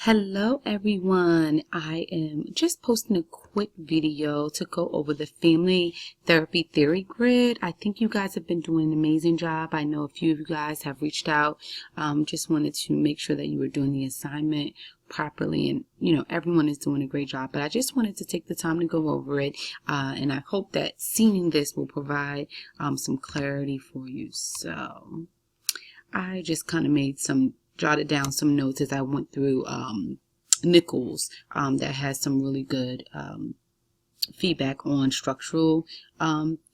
Hello everyone. I am just posting a quick video to go over the family therapy theory grid. I think you guys have been doing an amazing job. I know a few of you guys have reached out. Just wanted to make sure that you were doing the assignment properly, and everyone is doing a great job, but I just wanted to take the time to go over it, and I hope that seeing this will provide some clarity for you. So I just kind of jotted down some notes as I went through Nichols that has some really good feedback on structural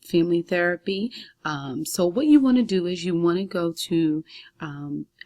family therapy. So what you want to do is you want to go to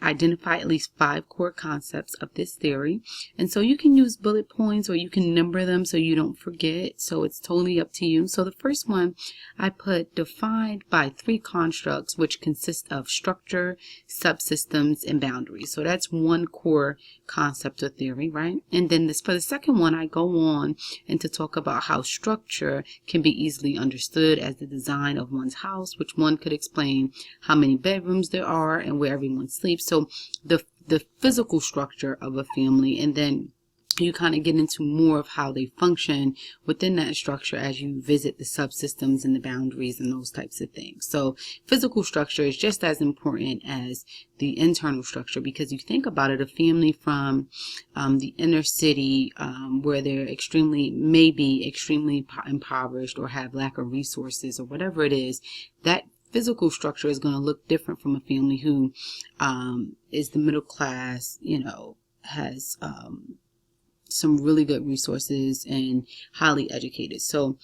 identify at least 5 core concepts of this theory. And so you can use bullet points or you can number them so you don't forget. So it's totally up to you. So the first one I put defined by 3 constructs, which consist of structure, subsystems, and boundaries. So that's one core concept of theory, right? And then for the second one, I go on and to talk about how structure can be easily understood as the design of one's house, which one could explain how many bedrooms there are and where everyone sleeps. So the physical structure of a family, and then you kind of get into more of how they function within that structure as you visit the subsystems and the boundaries and those types of things. So physical structure is just as important as the internal structure, because you think about it, a family from the inner city where they're maybe extremely impoverished or have lack of resources or whatever it is, that physical structure is going to look different from a family who is the middle class, has some really good resources and highly educated. So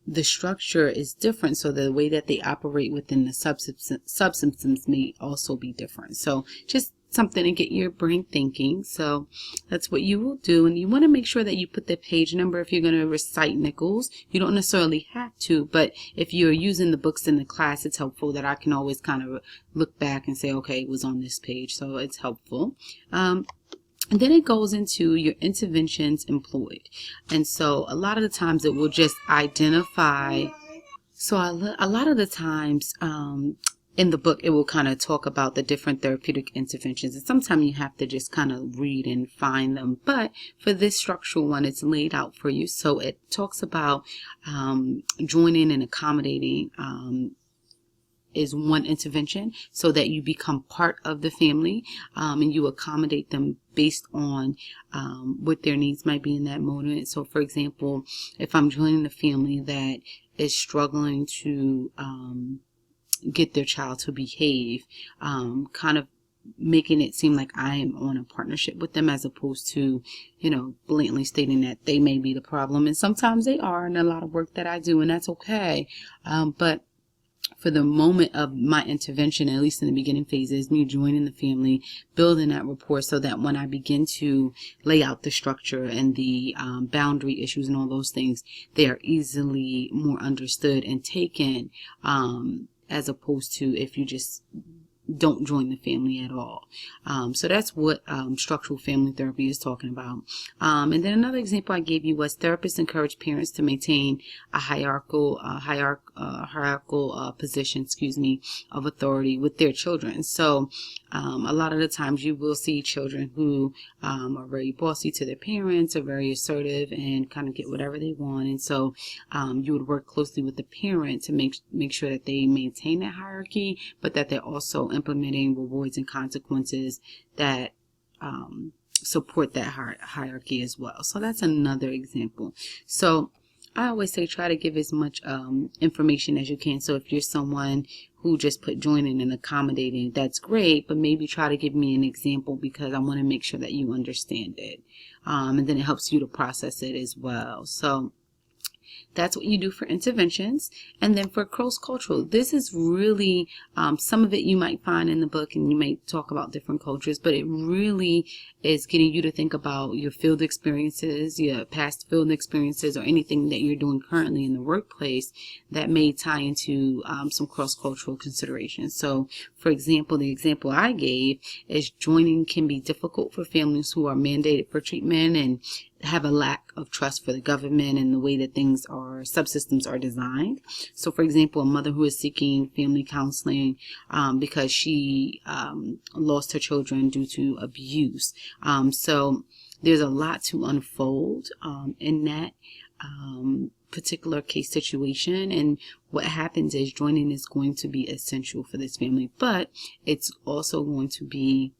the structure is different, so the way that they operate within the subsystems may also be different. So just something to get your brain thinking. So that's what you will do, and you want to make sure that you put the page number if you're going to recite Nichols. You don't necessarily have to, but if you're using the books in the class, it's helpful that I can always kind of look back and say, okay, it was on this page, so it's helpful. And then it goes into your interventions employed. And so a lot of the times it will just identify. So a lot of the times in the book, it will kind of talk about the different therapeutic interventions. And sometimes you have to just kind of read and find them. But for this structural one, it's laid out for you. So it talks about joining and accommodating is one intervention, so that you become part of the family and you accommodate them based on what their needs might be in that moment. So for example, if I'm joining a family that is struggling to get their child to behave, kind of making it seem like I am on a partnership with them, as opposed to, blatantly stating that they may be the problem. And sometimes they are, and a lot of work that I do, and that's okay. But for the moment of my intervention, at least in the beginning phases, me joining the family, building that rapport, so that when I begin to lay out the structure and the boundary issues and all those things, they are easily more understood and taken, as opposed to if you just don't join the family at all. So that's what structural family therapy is talking about. And then another example I gave you was therapists encourage parents to maintain a hierarchical position, of authority with their children. So a lot of the times you will see children who are very bossy to their parents, are very assertive, and kind of get whatever they want. And so you would work closely with the parent to make sure that they maintain that hierarchy, but that they're also implementing rewards and consequences that support that hierarchy as well. So that's another example. So I always say try to give as much information as you can. So if you're someone who just put joining and accommodating, that's great, but maybe try to give me an example, because I want to make sure that you understand it. And then it helps you to process it as well. So that's what you do for interventions. And then for cross-cultural, this is really, some of it you might find in the book, and you may talk about different cultures, but it really is getting you to think about your field experiences, your past field experiences, or anything that you're doing currently in the workplace that may tie into some cross-cultural considerations. So for example, the example I gave is joining can be difficult for families who are mandated for treatment and have a lack of trust for the government and the way that things are, subsystems are designed. So for example, a mother who is seeking family counseling because she lost her children due to abuse. So there's a lot to unfold in that particular case situation. And what happens is joining is going to be essential for this family, but it's also going to be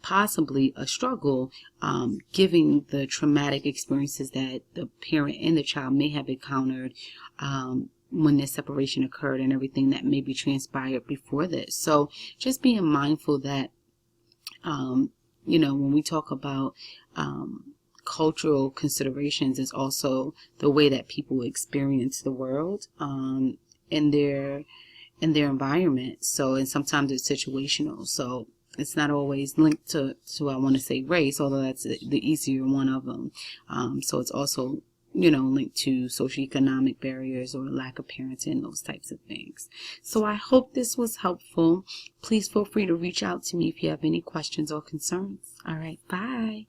possibly a struggle, given the traumatic experiences that the parent and the child may have encountered when this separation occurred and everything that maybe transpired before this. So just being mindful that, when we talk about cultural considerations, is also the way that people experience the world in their environment. So, and sometimes it's situational. So it's not always linked to I want to say race, although that's the easier one of them. So it's also, linked to socioeconomic barriers or lack of parenting, those types of things. So I hope this was helpful. Please feel free to reach out to me if you have any questions or concerns. All right, bye.